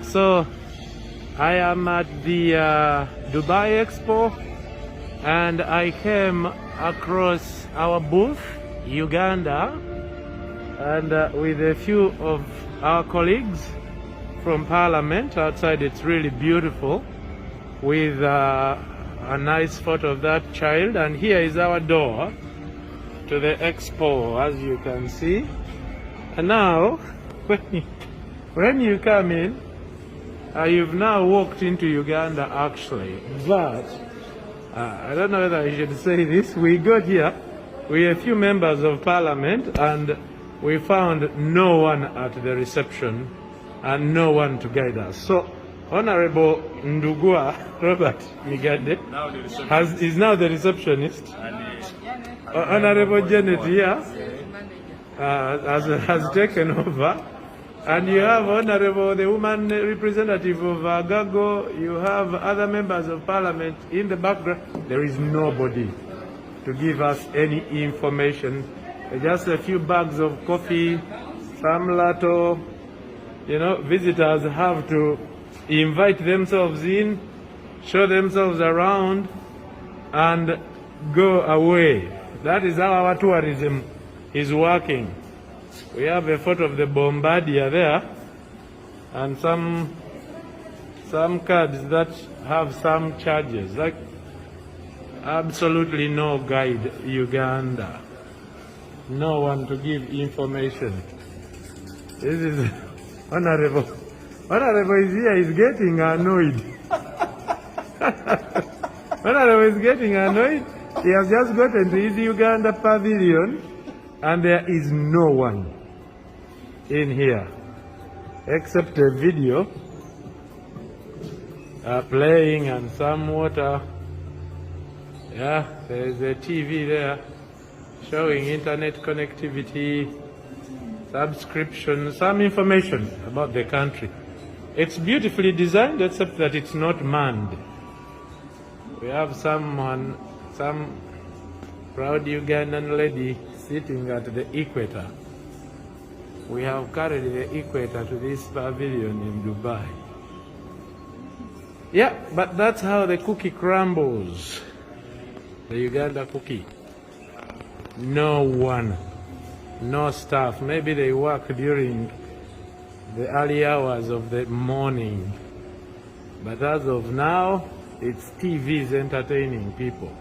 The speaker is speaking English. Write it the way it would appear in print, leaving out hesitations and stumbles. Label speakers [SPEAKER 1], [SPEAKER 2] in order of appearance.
[SPEAKER 1] So I am at the Dubai Expo, and I came across our booth, Uganda, and with a few of our colleagues from Parliament outside. It's really beautiful, with a nice photo of that child. And here is our door to the expo, as you can see. And now, when you come in, you've now walked into Uganda, actually. But I don't know whether I should say this. We got here, we a few members of Parliament, and we found no one at the reception and no one to guide us. So Honorable Ndugua Robert Migade is now the receptionist. Honorable Janet here has taken over. And you have Honorable, the woman representative of Gago, you have other members of Parliament in the background. There is nobody to give us any information. Just a few bags of coffee, some latto. You know, visitors have to invite themselves in, show themselves around, and go away. That is how our tourism is working. We have a photo of the Bombardier there, and some cards that have some charges. Like, absolutely no guide, Uganda. No one to give information. This is Honorable. Honorable is here, is getting annoyed. Honorable is getting annoyed. He has just gotten to his Uganda pavilion, and there is no one in here except a video playing and some water. Yeah, there's a TV there showing internet connectivity, subscription, some information about the country. It's beautifully designed, except that it's not manned. We have some proud Ugandan lady sitting at the equator. We have carried the equator to this pavilion in Dubai. Yeah, but that's how the cookie crumbles. The Uganda cookie. No one, no staff. Maybe they work during the early hours of the morning. But as of now, it's TVs entertaining people.